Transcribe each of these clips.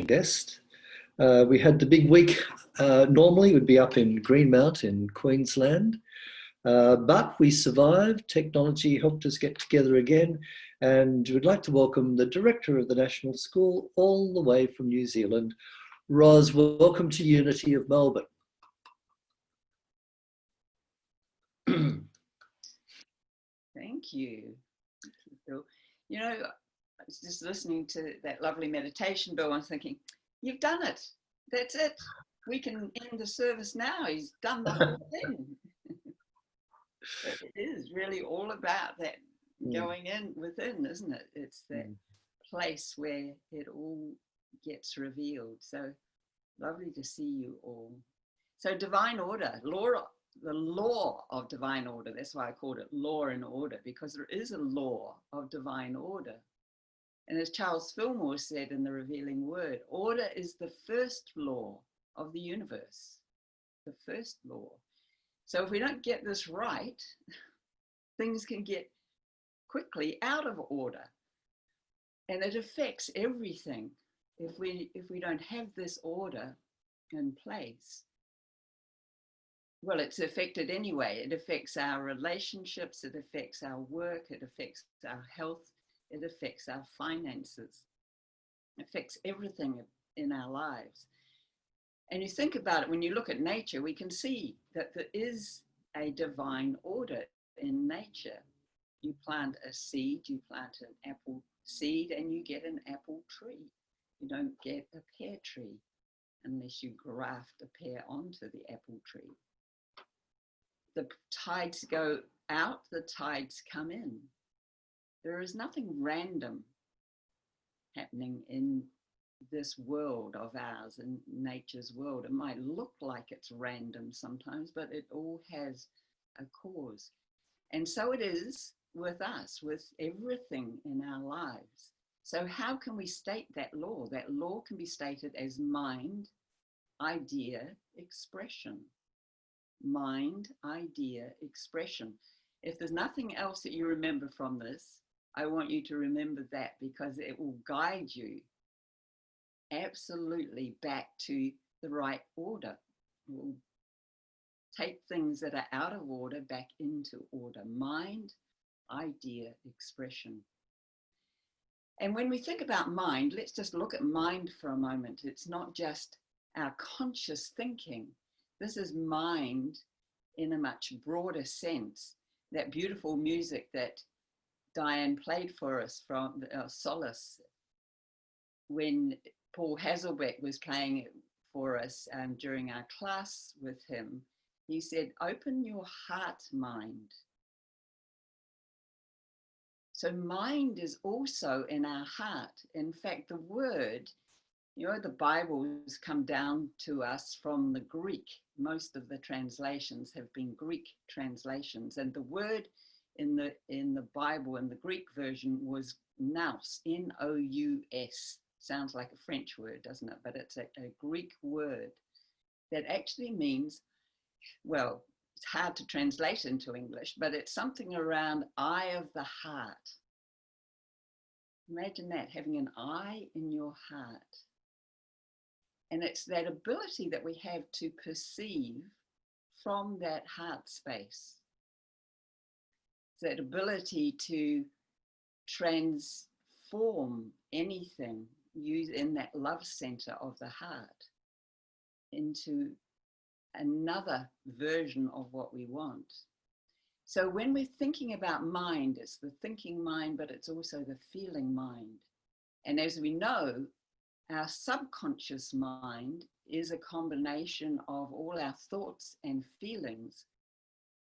guest. We had the big week. Normally, we'd be up in Greenmount in Queensland, but we survived. Technology helped us get together again, and we'd like to welcome the director of the National School all the way from New Zealand. Ros, welcome to Unity of Melbourne. Thank you. Bill. You know, I was just listening to that lovely meditation, Bill, and thinking, you've done it. That's it. We can end the service now. He's done the whole thing. It is really all about that going in within, isn't it? It's that place where it all gets revealed. So lovely to see you all. So divine order, the law of divine order. That's why I called it law and order, because there is a law of divine order. And as Charles Fillmore said in The Revealing Word, order is the first law of the universe, the first law. So if we don't get this right, things can get quickly out of order. And it affects everything if we don't have this order in place. Well, it's affected anyway. It affects our relationships, it affects our work, it affects our health, it affects our finances, it affects everything in our lives. And you think about it, when you look at nature, we can see that there is a divine order in nature. You plant a seed, you plant an apple seed, and you get an apple tree. You don't get a pear tree unless you graft a pear onto the apple tree. The tides go out, the tides come in. There is nothing random happening in this world of ours, in nature's world. It might look like it's random sometimes, but it all has a cause. And so it is with us, with everything in our lives. So how can we state that law? That law can be stated as mind, idea, expression. Mind, idea, expression. If there's nothing else that you remember from this, I want you to remember that, because it will guide you absolutely back to the right order. It will take things that are out of order back into order. Mind, idea, expression. And when we think about mind, let's just look at mind for a moment. It's not just our conscious thinking. This is mind in a much broader sense. That beautiful music that Diane played for us from Solace, when Paul Hasselbeck was playing it for us during our class with him, he said, open your heart, mind. So mind is also in our heart. In fact, the word, you know, the Bibles come down to us from the Greek. Most of the translations have been Greek translations. And the word in the Bible, in the Greek version, was nous, N-O-U-S. Sounds like a French word, doesn't it? But it's a Greek word that actually means, well, it's hard to translate into English, but it's something around eye of the heart. Imagine that, having an eye in your heart. And it's that ability that we have to perceive from that heart space. That ability to transform anything in that love center of the heart into another version of what we want. So when we're thinking about mind, it's the thinking mind, but it's also the feeling mind. And as we know, our subconscious mind is a combination of all our thoughts and feelings,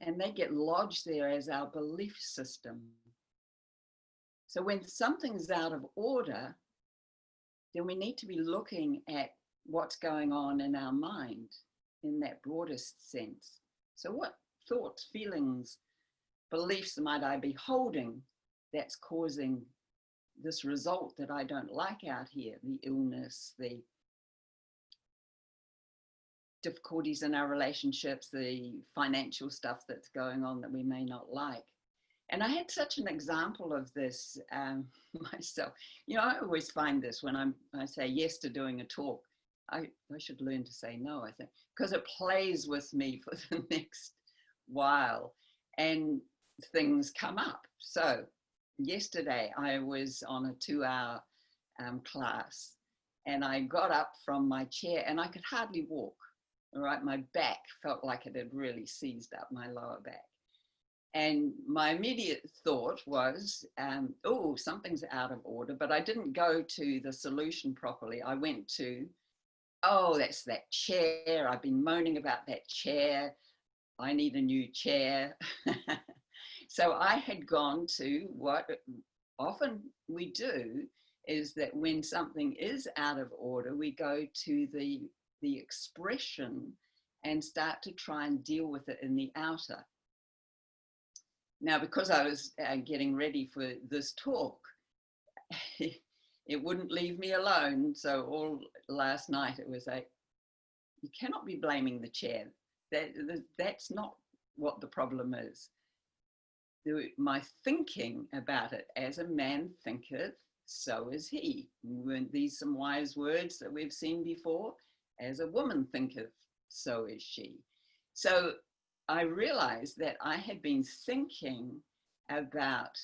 and they get lodged there as our belief system. So when something's out of order, then we need to be looking at what's going on in our mind in that broadest sense. So what thoughts, feelings, beliefs might I be holding that's causing this result that I don't like out here? The illness, the difficulties in our relationships, the financial stuff that's going on that we may not like. And I had such an example of this myself. You know, I always find this when I say yes to doing a talk. I should learn to say no, I think, because it plays with me for the next while and things come up. So yesterday I was on a 2-hour class, and I got up from my chair and I could hardly walk. All right, my back felt like it had really seized up, my lower back. And my immediate thought was, oh, something's out of order, but I didn't go to the solution properly. I went to, oh, that's that chair. I've been moaning about that chair. I need a new chair. So I had gone to what often we do, is that when something is out of order, we go to the expression and start to try and deal with it in the outer. Now, because I was getting ready for this talk, it wouldn't leave me alone. So all last night it was like, you cannot be blaming the chair. That's not what the problem is. My thinking about it, as a man thinketh, so is he. Weren't these some wise words that we've seen before? As a woman thinketh, so is she. So I realized that I had been thinking about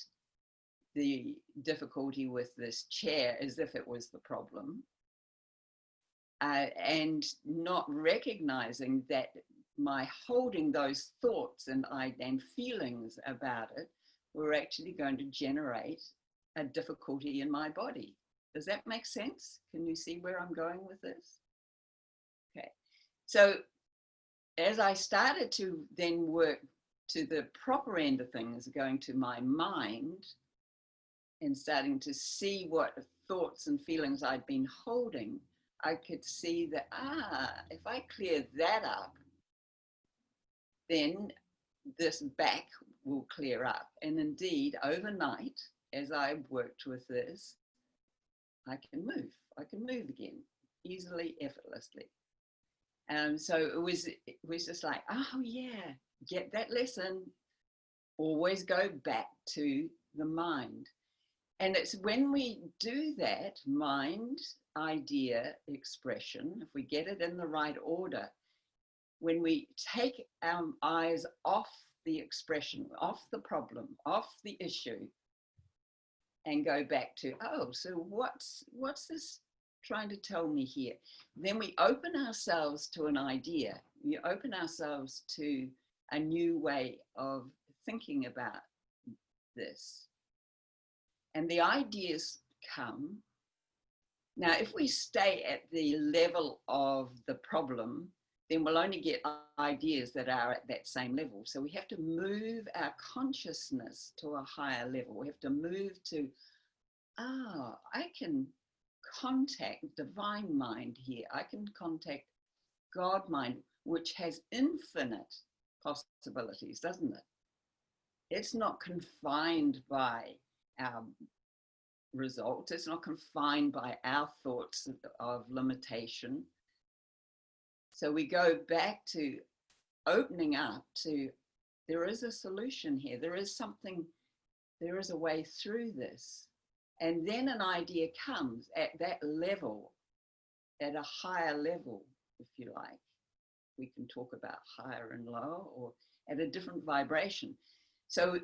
the difficulty with this chair as if it was the problem, and not recognizing that my holding those thoughts and feelings about it were actually going to generate a difficulty in my body. Does that make sense? Can you see where I'm going with this? Okay, so as I started to then work to the proper end of things, going to my mind and starting to see what thoughts and feelings I'd been holding, I could see that, if I clear that up, then this back will clear up. And indeed, overnight, as I worked with this, I can move again, easily, effortlessly. So it was just like, oh yeah, get that lesson. Always go back to the mind. And it's when we do that, mind, idea, expression, if we get it in the right order, when we take our eyes off the expression, off the problem, off the issue, and go back to, oh, so what's this trying to tell me here? Then we open ourselves to an idea. We open ourselves to a new way of thinking about this. And the ideas come. Now, if we stay at the level of the problem, then we'll only get ideas that are at that same level. So we have to move our consciousness to a higher level. We have to move to, I can contact divine mind here. I can contact God mind, which has infinite possibilities, doesn't it? It's not confined by our results. It's not confined by our thoughts of limitation. So we go back to opening up to, there is a solution here. There is something, there is a way through this. And then an idea comes at that level, at a higher level, if you like. We can talk about higher and lower, or at a different vibration. So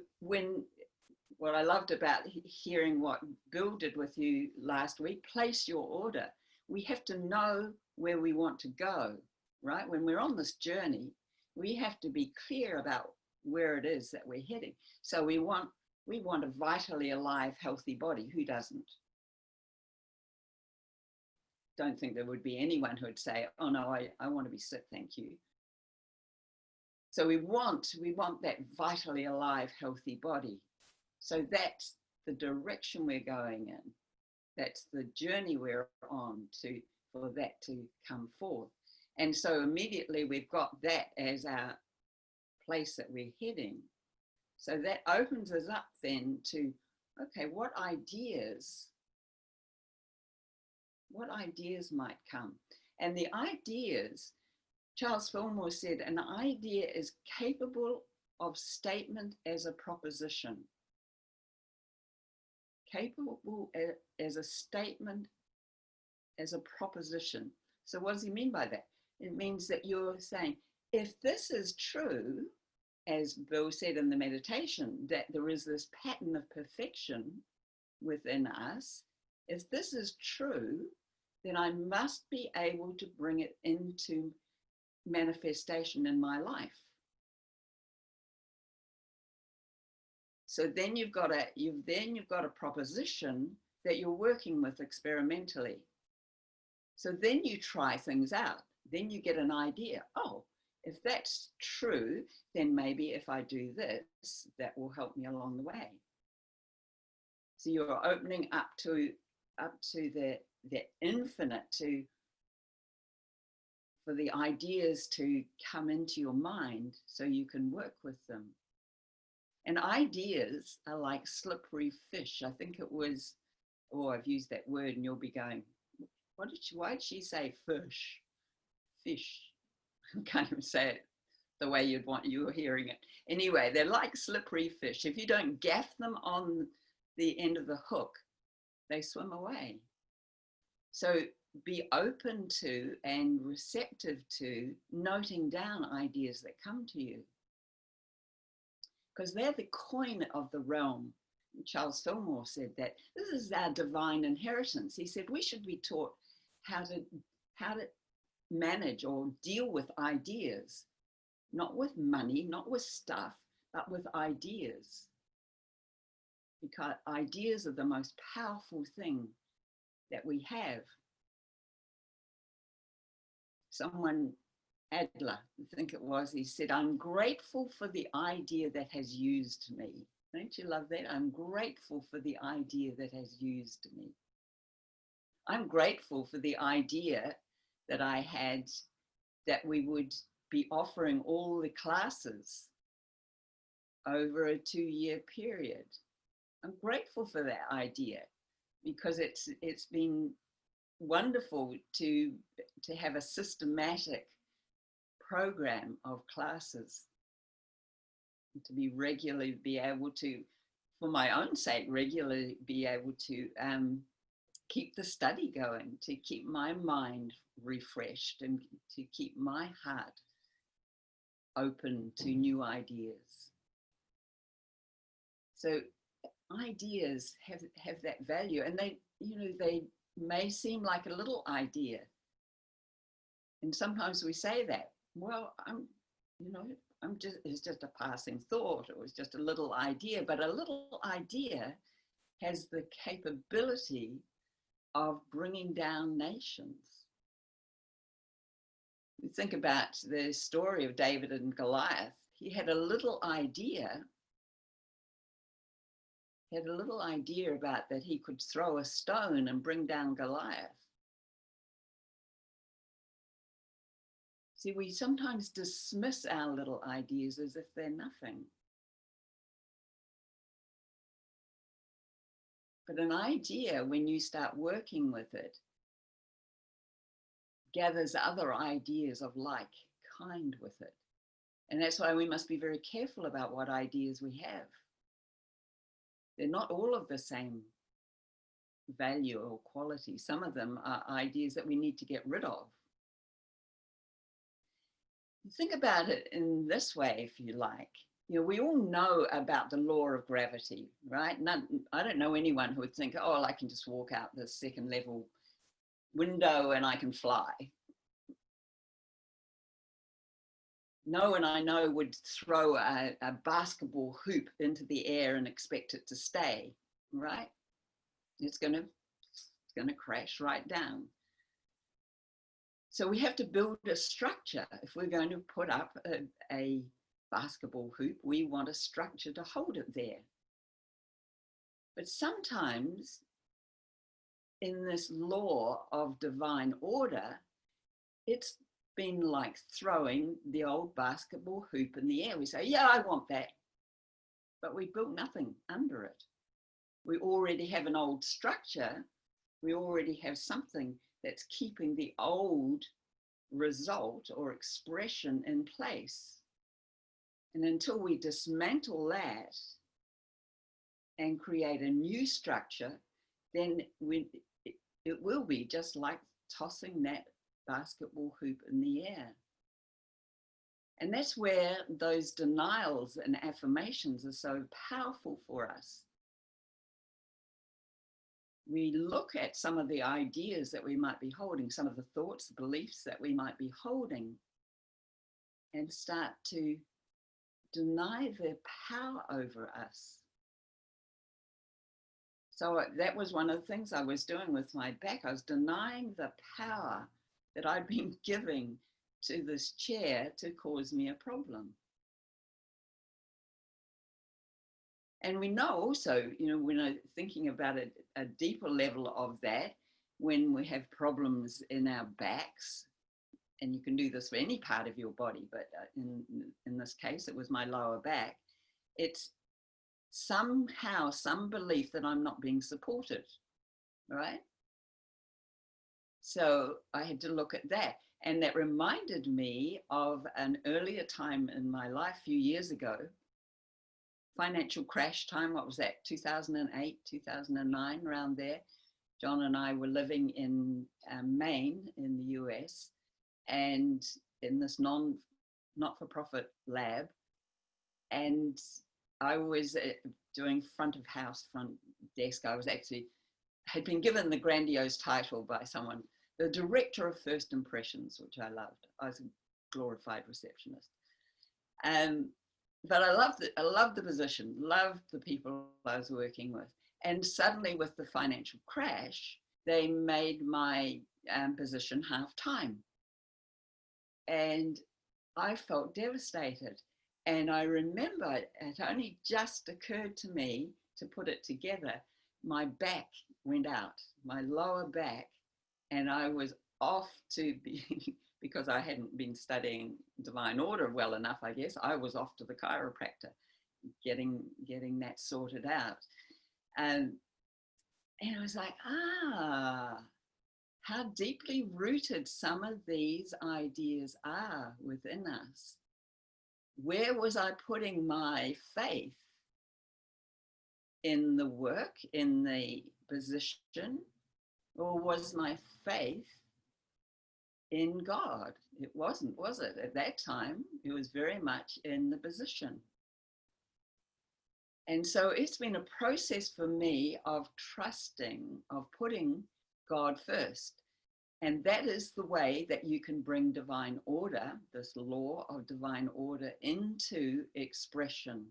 what I loved about hearing what Bill did with you last week, place your order. We have to know where we want to go, right? When we're on this journey, we have to be clear about where it is that we're heading. So we want a vitally alive, healthy body. Who doesn't? Don't think there would be anyone who would say, oh no, I want to be sick, thank you. So we want that vitally alive, healthy body. So that's the direction we're going in. That's the journey we're on for that to come forth. And so immediately we've got that as our place that we're heading. So that opens us up then to, okay, what ideas might come? And the ideas, Charles Fillmore said, an idea is capable of statement as a proposition. capable as a statement, as a proposition. So what does he mean by that? It means that you're saying, if this is true, as Bill said in the meditation, that there is this pattern of perfection within us, if this is true, then I must be able to bring it into manifestation in my life. So then you've got a proposition that you're working with experimentally. So then you try things out. Then you get an idea. Oh, if that's true, then maybe if I do this, that will help me along the way. So you're opening up to the infinite, for the ideas to come into your mind so you can work with them. And ideas are like slippery fish. I think it was, I've used that word and you'll be going, why did she say fish? Fish. I can't even say it the way you were hearing it. Anyway, they're like slippery fish. If you don't gaff them on the end of the hook, they swim away. So be open to and receptive to noting down ideas that come to you, because they're the coin of the realm. Charles Fillmore said that this is our divine inheritance. He said we should be taught how to manage or deal with ideas, not with money, not with stuff, but with ideas. Because ideas are the most powerful thing that we have. Someone, Adler, I think it was, he said, I'm grateful for the idea that has used me. Don't you love that? I'm grateful for the idea that has used me. I'm grateful for the idea that I had that we would be offering all the classes over a 2-year period. I'm grateful for that idea because it's been wonderful to have a systematic program of classes, to be regularly be able to, for my own sake, regularly be able to keep the study going, to keep my mind refreshed and to keep my heart open to new ideas. So ideas have that value, and they may seem like a little idea. And sometimes we say that, well, it's just a passing thought, it was just a little idea, but a little idea has the capability of bringing down nations. You think about the story of David and Goliath. He had a little idea about that he could throw a stone and bring down Goliath. See, we sometimes dismiss our little ideas as if they're nothing. But an idea, when you start working with it, gathers other ideas of like kind with it. And that's why we must be very careful about what ideas we have. They're not all of the same value or quality. Some of them are ideas that we need to get rid of. Think about it in this way, if you like. We all know about the law of gravity, right? I don't know anyone who would think, oh, I can just walk out the second level window and I can fly. No one I know would throw a basketball hoop into the air and expect it to stay, right? It's going to crash right down. So we have to build a structure. If we're going to put up a basketball hoop, we want a structure to hold it there. But sometimes in this law of divine order, it's been like throwing the old basketball hoop in the air. We say, yeah, I want that. But we built nothing under it. We already have an old structure. We already have something that's keeping the old result or expression in place. And until we dismantle that and create a new structure, then it will be just like tossing that basketball hoop in the air. And that's where those denials and affirmations are so powerful for us. We look at some of the ideas that we might be holding, some of the thoughts, beliefs that we might be holding, and start to deny their power over us. So that was one of the things I was doing with my back. I was denying the power that I'd been giving to this chair to cause me a problem. And we know also, when thinking about a deeper level of that, when we have problems in our backs, and you can do this for any part of your body, but in this case, it was my lower back, it's somehow some belief that I'm not being supported, right? So I had to look at that. And that reminded me of an earlier time in my life, a few years ago, financial crash time. What was that? 2008, 2009, around there. John and I were living in Maine in the US, and in this not-for-profit lab. And I was doing front of house, front desk. I was had been given the grandiose title by someone, the director of first impressions, which I loved. I was a glorified receptionist. But I loved the position, loved the people I was working with. And suddenly with the financial crash, they made my position half-time. And I felt devastated. And I remember it only just occurred to me to put it together. My back went out, my lower back, and I was off to be, because I hadn't been studying divine order well enough, I guess, I was off to the chiropractor, getting that sorted out. And I was like, how deeply rooted some of these ideas are within us. Where was I putting my faith? In the work, in the position, or was my faith in God? It wasn't, was it? At that time, it was very much in the position. And so it's been a process for me of trusting, of putting God first. And that is the way that you can bring divine order, this law of divine order, into expression.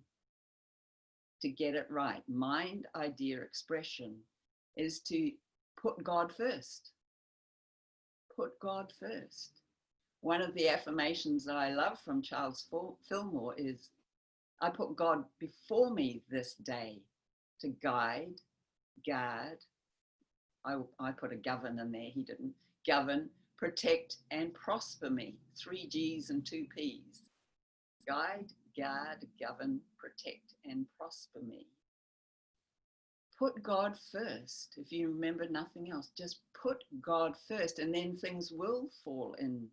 To get it right, mind, idea, expression, is to put God first. Put God first. One of the affirmations that I love from Charles Fillmore is, I put God before me this day to guide, guard. I put a govern in there, he didn't. Govern, protect, and prosper me. 3 G's and 2 P's. Guide, guard, govern, protect, and prosper me. Put God first. If you remember nothing else, just put God first, and then things will fall in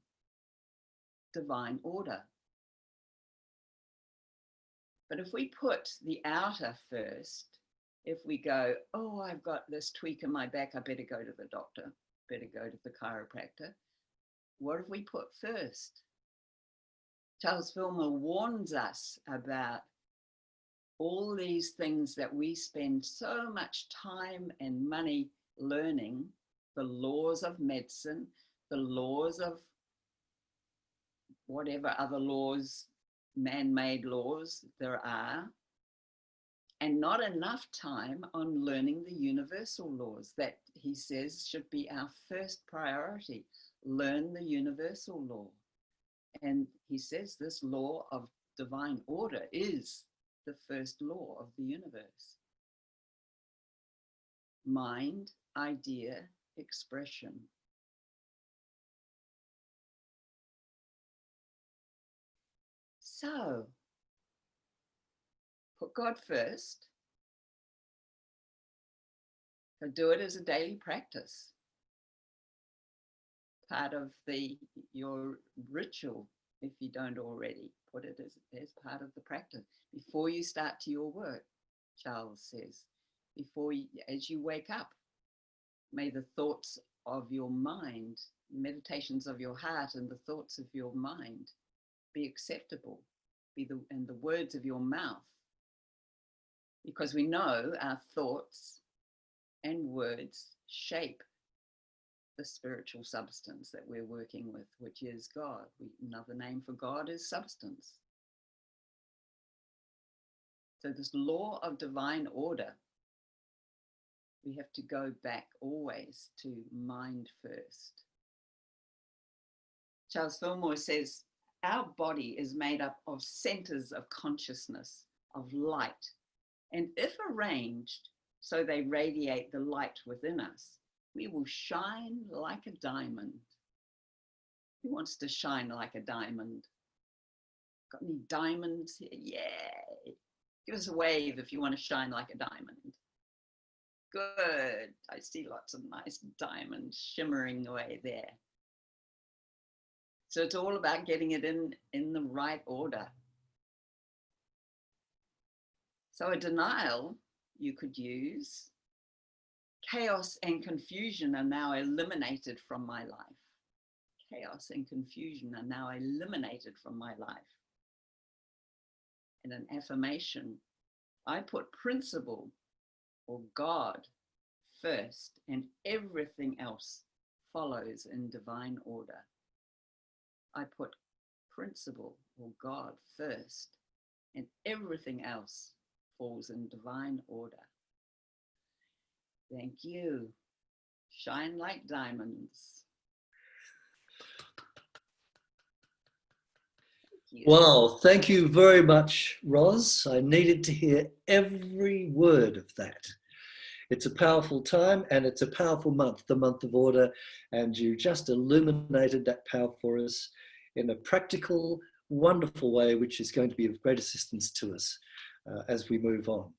divine order. But if we put the outer first, if we go, oh, I've got this tweak in my back, I better go to the doctor, better go to the chiropractor. What have we put first? Charles Fillmore warns us about all these things that we spend so much time and money learning, the laws of medicine, the laws of whatever other laws, man-made laws there are, and not enough time on learning the universal laws that he says should be our first priority. Learn the universal law. And he says this law of divine order is the first law of the universe. Mind, idea, expression. So, put God first. So do it as a daily practice. Part of your ritual, if you don't already. Put it as part of the practice before you start to your work. Charles says, before you, as you wake up, may the thoughts of your mind, meditations of your heart and the thoughts of your mind be acceptable, and the words of your mouth, because we know our thoughts and words shape the spiritual substance that we're working with, which is God. Another name for God is substance. So this law of divine order, we have to go back always to mind first. Charles Fillmore says, our body is made up of centers of consciousness, of light, and if arranged so they radiate the light within us, we will shine like a diamond. Who wants to shine like a diamond? Got any diamonds here? Yeah. Give us a wave if you want to shine like a diamond. Good. I see lots of nice diamonds shimmering away there. So it's all about getting it in the right order. So a denial you could use, chaos and confusion are now eliminated from my life. Chaos and confusion are now eliminated from my life. And an affirmation, I put principle or God first, and everything else follows in divine order. I put principle or God first, and everything else falls in divine order. Thank you. Shine like diamonds. Wow, thank you very much, Ros. I needed to hear every word of that. It's a powerful time and it's a powerful month, the month of order, and you just illuminated that power for us in a practical, wonderful way, which is going to be of great assistance to us as we move on.